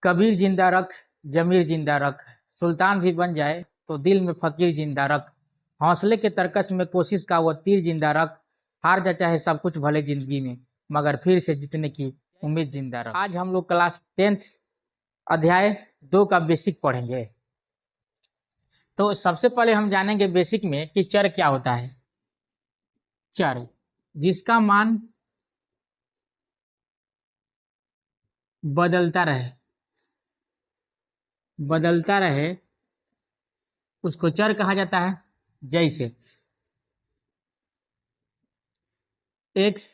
कबीर जिंदा रख, जमीर जिंदा रख, सुल्तान भी बन जाए तो दिल में फकीर जिंदा रख, हौसले के तरकश में कोशिश का वो तीर जिंदा रख, हार जा चाहे सब कुछ भले जिंदगी में, मगर फिर से जीतने की उम्मीद जिंदा रख। आज हम लोग क्लास 10th अध्याय 2 का बेसिक पढ़ेंगे। तो सबसे पहले हम जानेंगे बेसिक में कि चर क्या होता है। चर जिसका मान बदलता रहे उसको चर कहा जाता है। जैसे X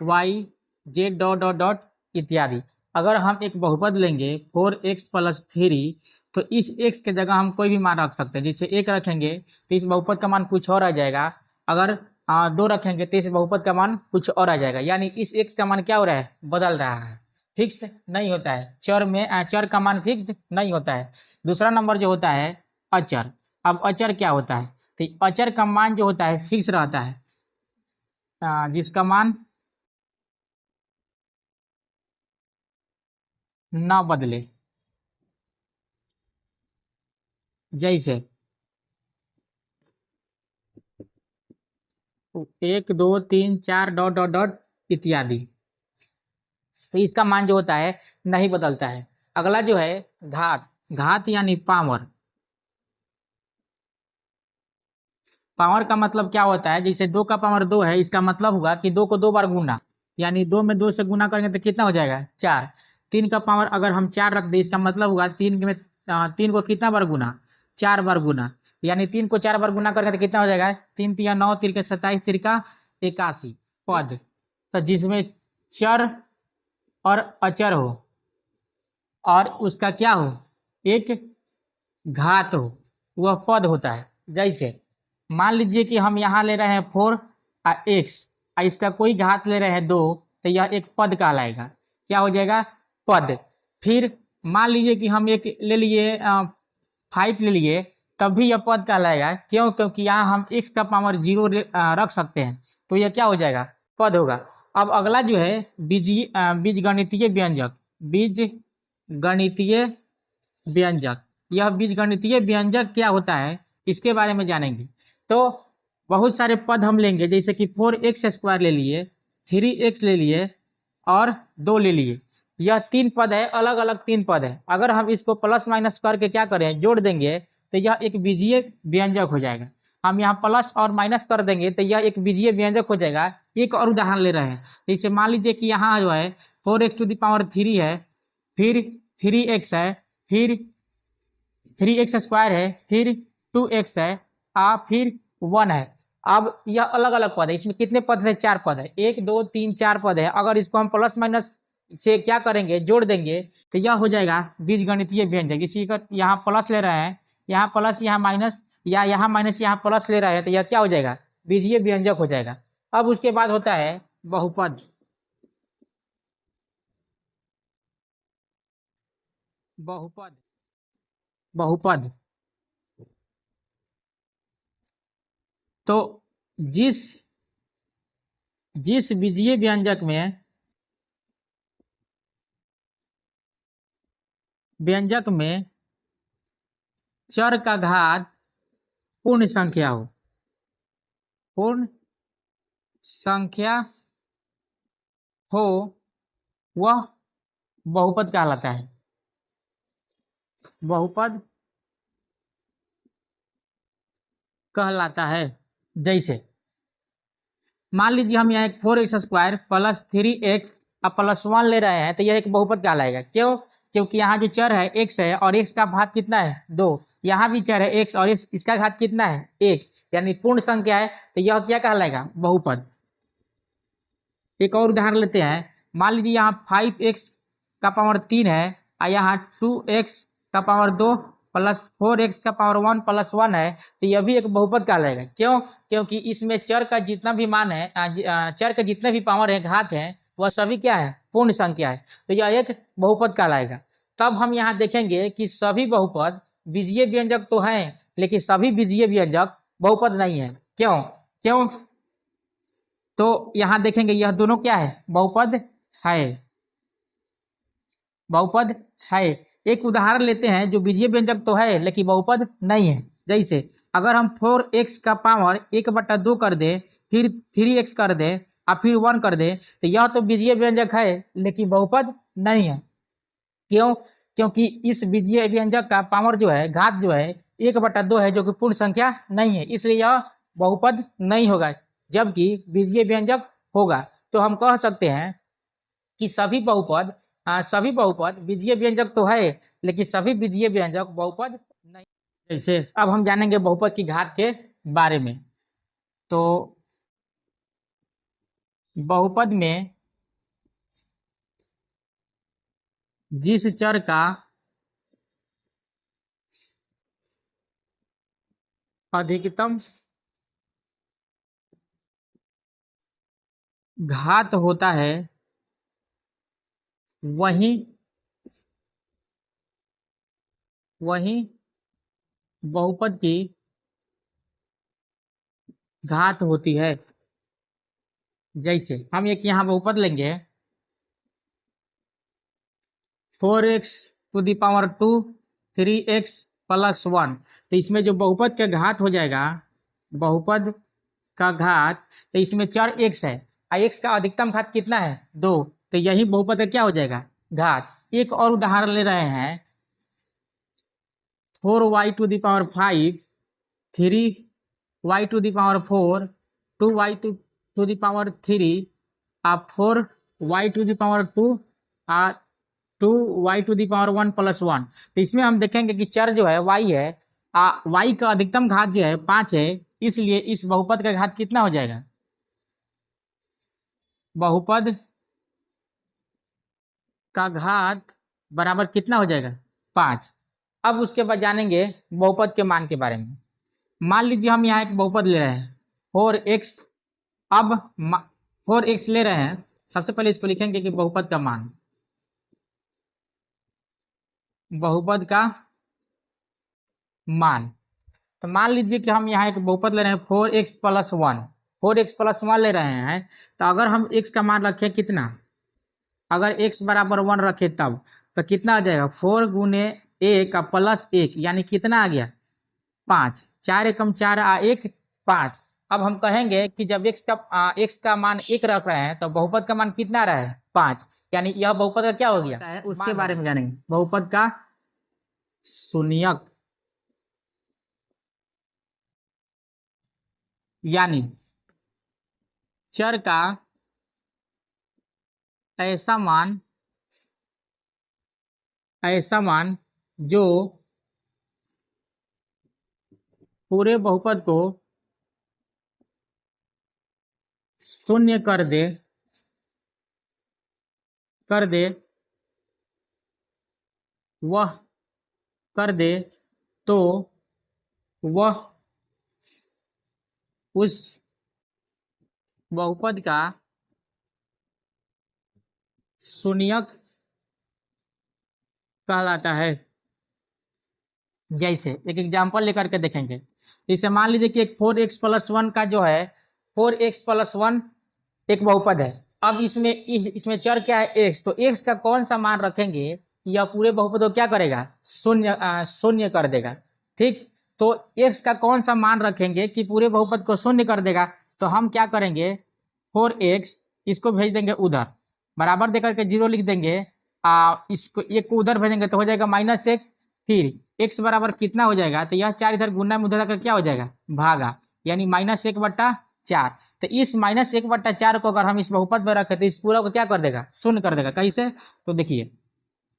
Y Z dot dot dot इत्यादि। अगर हम एक बहुपद लेंगे 4x + 3, तो इस x के जगह हम कोई भी मान रख सकते हैं। जैसे 1 रखेंगे तो इस बहुपद का मान कुछ और आ जाएगा। अगर 2 रखेंगे तो इस बहुपद का मान कुछ और आ जाएगा। यानी इस x का मान क्या हो रहा है? बदल रहा है। फिक्स नहीं होता है। चर का मान फिक्स नहीं होता है। दूसरा नंबर जो होता है अचर। अब अचर क्या होता है? तो अचर का मान जो होता है फिक्स रहता है, जिसका मान ना बदले। जैसे 1 2 3 4 डॉट डॉट डॉट इत्यादि। तो इसका मान जो होता है नहीं बदलता है। अगला जो है घात यानी पावर। पावर का मतलब क्या होता है? जैसे 2 का पावर 2 है, इसका मतलब होगा कि 2 को 2 बार गुना, यानी 2 में 2 से गुना करेंगे तो कितना हो जाएगा? 4। 3 का पावर अगर हम 4 रख दें, इसका मतलब होगा 3 को कितना बार गुना? 4 बार गुना। यानी 3 को 4 बार गुना करेंगे तो कितना हो जाएगा? 3 तिया 9, 3 के 27, 3 का 81 पद। तो जिसमें चर और अचर हो और उसका क्या हो? एक घात हो, वह पद होता है। जैसे मान लीजिए कि हम यहाँ ले रहे हैं 4 और x, इसका कोई घात ले रहे हैं 2, तो यह एक पद कहलाएगा। क्या हो जाएगा? पद। फिर मान लीजिए कि हम एक ले लिए 5 ले लिए, तब भी यह पद कहलाएगा। क्यों? क्योंकि यहाँ हम x का पावर 0 रख सकते हैं, तो यह क्या हो जाएगा? पद होगा। अब अगला जो है बीजगणितीय व्यंजक। बीजगणितीय व्यंजक, यह बीजगणितीय व्यंजक क्या होता है इसके बारे में जानेंगे। तो बहुत सारे पद हम लेंगे, जैसे कि 4x² ले लिए, 3x ले लिए और 2 ले लिए। यह 3 पद है, अलग अलग 3 पद है। अगर हम इसको प्लस माइनस करके क्या करें, जोड़ देंगे, तो यह एक बीजीय व्यंजक हो जाएगा। हम यहाँ प्लस और माइनस कर देंगे तो यह एक बीजीय व्यंजक हो जाएगा। एक और उदाहरण ले रहे हैं। जैसे मान लीजिए कि यहाँ जो है 4x⁻³ है, फिर 3x है, फिर 3x² है, फिर 2x है, फिर 1 है। अब यह अलग अलग पद है। इसमें कितने पद है? 4 पद है। 1 2 3 4 पद है। अगर इसको हम प्लस माइनस से क्या करेंगे, जोड़ देंगे, तो यह हो जाएगा बीजगणितीय व्यंजक। इसी का यहाँ प्लस ले रहे हैं, यहाँ प्लस यहाँ माइनस, या यहाँ माइनस यहाँ प्लस ले रहे हैं, तो यह क्या हो जाएगा? बीजीय व्यंजक हो जाएगा। अब उसके बाद होता है बहुपद। बहुपद बहुपद तो जिस जिस बीजीय व्यंजक में चर का घात पूर्ण संख्या हो, पूर्ण संख्या हो, वह बहुपद कहलाता है। बहुपद कहलाता है। जैसे मान लीजिए हम यहाँ एक 4x² + 3x + 1 ले रहे हैं, तो यह एक बहुपद कहलाएगा। क्यों? क्योंकि यहाँ जो चर है x है और x का घात कितना है? 2। यहाँ भी चर है x और इसका घात कितना है? 1, यानी पूर्ण संख्या है, तो यह क्या कहलाएगा? बहुपद। एक और उदाहरण लेते हैं। मान लीजिए यहाँ 5x⁻³ है और यहाँ 2x⁻² + 4x⁻1 + 1 है, तो यह भी एक बहुपद कहलाएगा। क्यों? क्योंकि इसमें चर का जितना भी मान है, चर के जितने भी पावर है, घात है, वह सभी क्या है? पूर्ण संख्या है, तो यह एक बहुपद कहलाएगा। तब हम यहाँ देखेंगे कि सभी बहुपद बीजीय व्यंजक तो हैं, लेकिन सभी बीजीय व्यंजक बहुपद नहीं है। क्यों? क्यों? तो यहाँ देखेंगे यह दोनों क्या है? बहुपद है। बहुपद है। एक उदाहरण लेते हैं जो बीजीय व्यंजक तो है लेकिन बहुपद नहीं है। जैसे अगर हम 4x का पावर 1/2 कर दे, फिर 3x कर दे और फिर 1 कर दे, तो यह तो बीजीय व्यंजक है लेकिन बहुपद नहीं है। क्यों? क्योंकि इस बीजीय व्यंजक का पावर जो है, घात जो है 1/2 है, जो कि पूर्ण संख्या नहीं है, इसलिए यह बहुपद नहीं होगा। जबकि बीजीय व्यंजक होगा। तो हम कह सकते हैं कि सभी बहुपद बीजीय व्यंजक तो है लेकिन सभी बीजीय व्यंजक बहुपद नहीं। जैसे अब हम जानेंगे बहुपद की घात के बारे में। तो बहुपद में जिस चर का अधिकतम घात होता है वही बहुपद की घात होती है। जैसे हम एक यहाँ बहुपद लेंगे 4x⁻², 3x + 1। तो इसमें जो बहुपद का घात हो जाएगा, बहुपद का घात, तो इसमें चर x है और x का अधिकतम घात कितना है? 2। तो यही बहुपद का क्या हो जाएगा? घात। एक और उदाहरण ले रहे हैं 4y⁵, 3y⁴, 2y⁴ और 4y⁴ और 2y⁴ + 1। तो इसमें हम देखेंगे कि चर जो है y है, y का अधिकतम घात जो है 5 है, इसलिए इस बहुपद का घात कितना हो जाएगा? बहुपद का घात बराबर कितना हो जाएगा? 5। अब उसके बाद जानेंगे बहुपद के मान के बारे में। मान लीजिए हम यहाँ एक बहुपद ले रहे हैं 4x। अब 4x ले रहे हैं, सबसे पहले इसको लिखेंगे कि बहुपद का मान, बहुपद का मान। तो मान लीजिए कि हम यहाँ एक बहुपद ले रहे हैं 4x + 1, 4x + 1 ले रहे हैं। तो अगर हम x का मान रखें कितना, अगर x = 1 रखे तब तो कितना आ जाएगा? 4 × 1 + 1 यानी कितना आ गया? 5। 4 एकम 4 आ 1 5। अब हम कहेंगे कि जब x का मान 1 रख रहे हैं तो बहुपद का मान कितना आ रहा है? 5। यानी यह बहुपद का क्या हो गया? उसके बारे में जानेंगे। बहुपद का शून्यक, यानी चर का ऐसा मान जो पूरे बहुपद को शून्य कर दे तो वह उस बहुपद का शून्यक कहलाता है। जैसे एक एग्जांपल लेकर के देखेंगे। जैसे मान लीजिए कि एक 4x + 1 का जो है 4x + 1 एक बहुपद है। अब इसमें चर क्या है? x। तो x का कौन सा मान रखेंगे यह पूरे बहुपद को क्या करेगा? शून्य कर देगा। ठीक, तो x का कौन सा मान रखेंगे कि पूरे बहुपद को शून्य कर देगा? तो हम क्या करेंगे 4x इसको भेज देंगे उधर, बराबर देकर के 0 लिख देंगे। इसको एक को उधर भेजेंगे तो हो जाएगा -1। फिर x बराबर कितना हो जाएगा? तो यह 4 इधर गुना में उधर जाकर क्या हो जाएगा? भागा, यानी -1/4। तो इस -1/4 को अगर हम इस बहुपद में रखें तो इस पूरा को क्या कर देगा? शून्य कर देगा। कैसे? तो देखिए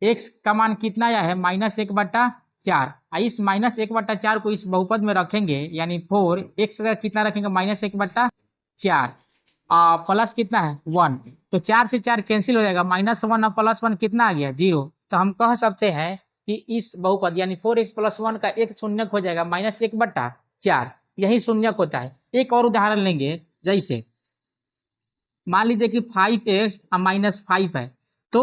x का मान कितना आया है? -1/4। इस -1/4 को इस बहुपद में रखेंगे, यानी 4x का कितना रखेंगे? -1/4 प्लस कितना है? 1। तो 4 से 4 कैंसिल हो जाएगा, -1 और +1 कितना आ गया? 0। तो हम कह सकते हैं कि इस बहुपद यानी 4x + 1 का एक शून्यक हो जाएगा -1/4। यही शून्यक होता है। एक और उदाहरण लेंगे। जैसे मान लीजिए कि 5x और -5 है। तो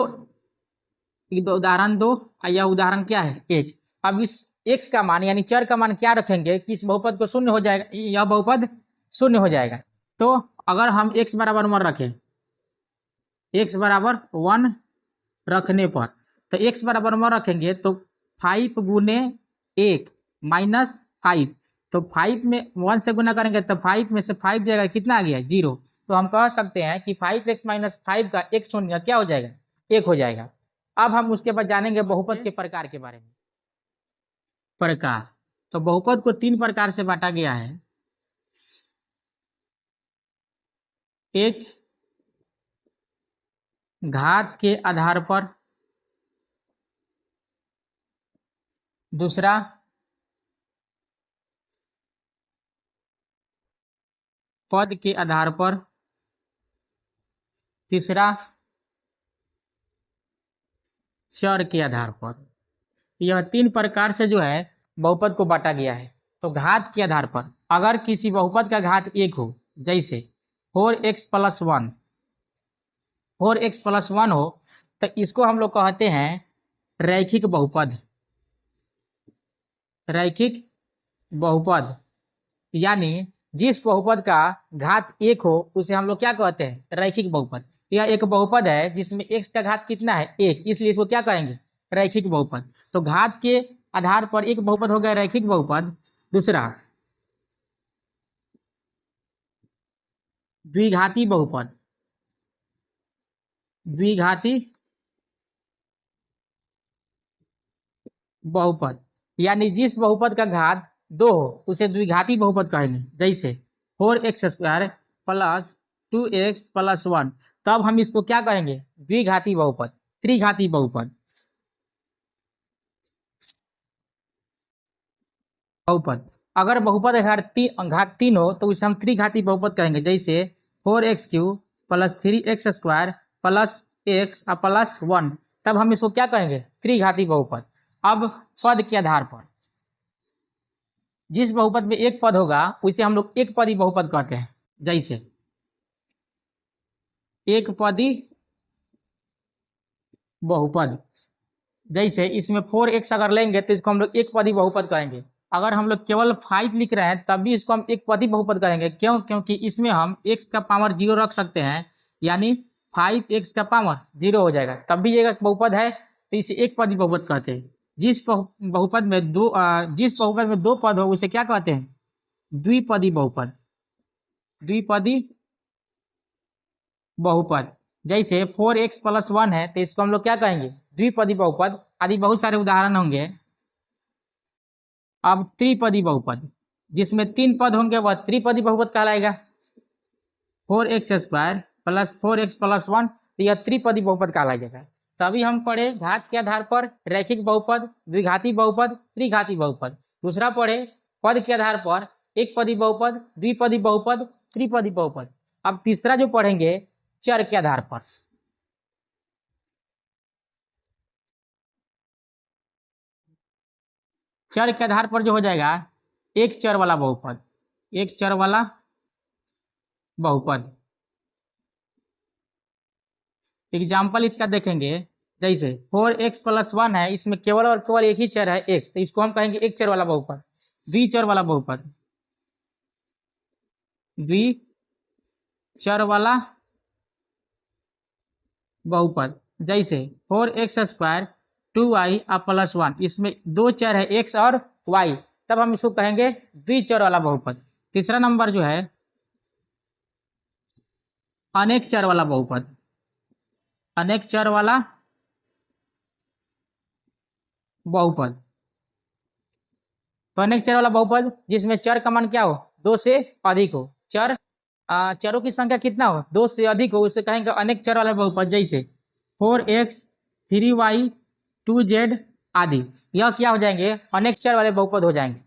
उदाहरण 2 और यह उदाहरण क्या है? 1। अब इस x का मान यानी चर का मान क्या रखेंगे कि इस बहुपद को शून्य हो जाएगा, यह बहुपद शून्य हो जाएगा। तो अगर हम x = 1 रखें, x = 1 रखने पर तो x बराबर 1 रखेंगे तो 5 गुने 1 माइनस 5, तो 5 में 1 से गुना करेंगे तो 5 में से 5 जाएगा, कितना आ गया 0। तो हम कह सकते हैं कि 5x माइनस 5 का x शून्य क्या हो जाएगा 1 हो जाएगा। अब हम उसके बाद जानेंगे बहुपद के प्रकार के बारे में। प्रकार, तो बहुपद को 3 प्रकार से बांटा गया है। एक घात के आधार पर, दूसरा पद के आधार पर, तीसरा चर के आधार पर। यह 3 प्रकार से जो है बहुपद को बांटा गया है। तो घात के आधार पर, अगर किसी बहुपद का घात 1 हो, जैसे 4x + 1, 4x + 1 हो, तो इसको हम लोग कहते हैं रैखिक बहुपद। रैखिक बहुपद यानी जिस बहुपद का घात 1 हो उसे हम लोग क्या कहते हैं रैखिक बहुपद। यह एक बहुपद है जिसमें x का घात कितना है 1, इसलिए इसको क्या कहेंगे रैखिक बहुपद। तो घात के आधार पर एक बहुपद हो गया रैखिक बहुपद। दूसरा द्विघाती बहुपद। द्विघाती बहुपद यानी जिस बहुपद का घात 2 हो उसे द्विघाती बहुपद कहेंगे। जैसे 4x² + 2x + 1, तब हम इसको क्या कहेंगे द्विघाती बहुपद, त्रिघाती बहुपद। बहुपद, अगर बहुपद घात 3 हो तो उसे हम त्रिघाती बहुपद कहेंगे। जैसे 4x³ + 3x² + x + 1, तब हम इसको क्या कहेंगे त्रिघाती बहुपद। अब पद के आधार पर, जिस बहुपद में एक पद होगा उसे हम लोग एक पदी बहुपद कहते हैं। जैसे एक पदी बहुपद, जैसे इसमें 4x अगर लेंगे तो इसको हम लोग एक पदी बहुपद कहेंगे। अगर हम लोग केवल 5 लिख रहे हैं तब भी इसको हम एक पदी बहुपद कहेंगे। क्यों? क्योंकि इसमें हम x का पावर 0 रख सकते हैं, यानी 5x का पावर 0 हो जाएगा, तब भी ये बहुपद है, तो इसे एक पदी बहुपद कहते हैं। जिस बहुपद में दो पद हो उसे क्या कहते हैं द्विपदी बहुपद। द्विपदी बहुपद, जैसे 4x + 1 है तो इसको हम लोग क्या कहेंगे द्विपदी बहुपद। आदि बहुत सारे उदाहरण होंगे। अब त्रिपदी बहुपद, जिसमें 3 पद होंगे वह त्रिपदी बहुपद कहलाएगा। 4x² + 4x + 1, तो यह त्रिपदी बहुपद कहलाएगा। तभी हम पढ़े घात के आधार पर रैखिक बहुपद, द्विघाती बहुपद, त्रिघाती बहुपद। दूसरा पढ़े पद के आधार पर एक पदी बहुपद, द्विपदी बहुपद, त्रिपदी बहुपद। अब तीसरा जो पढ़ेंगे चर के आधार पर। चर के आधार पर जो हो जाएगा एक चर वाला बहुपद। एक चर वाला बहुपद, एग्जाम्पल इसका देखेंगे। जैसे 4x + 1 है, इसमें केवल और केवल एक ही चर है x, तो इसको हम कहेंगे एक चर वाला बहुपद। द्विचर वाला बहुपद, द्विचर वाला बहुपद, जैसे 4x² 2y + 1, इसमें 2 चर है x और y, तब हम इसको कहेंगे द्विचर वाला बहुपद। तीसरा नंबर जो है अनेक चर वाला बहुपद। अनेक चर वाला बहुपद, तो अनेक चर वाला बहुपद जिसमें चर का मान क्या हो 2 से अधिक हो। चरों की संख्या कितना हो 2 से अधिक हो, उसे कहेंगे अनेक चर वाला बहुपद। जैसे 4x 3y 2z आदि, यह क्या हो जाएंगे अनेक चर वाले बहुपद हो जाएंगे।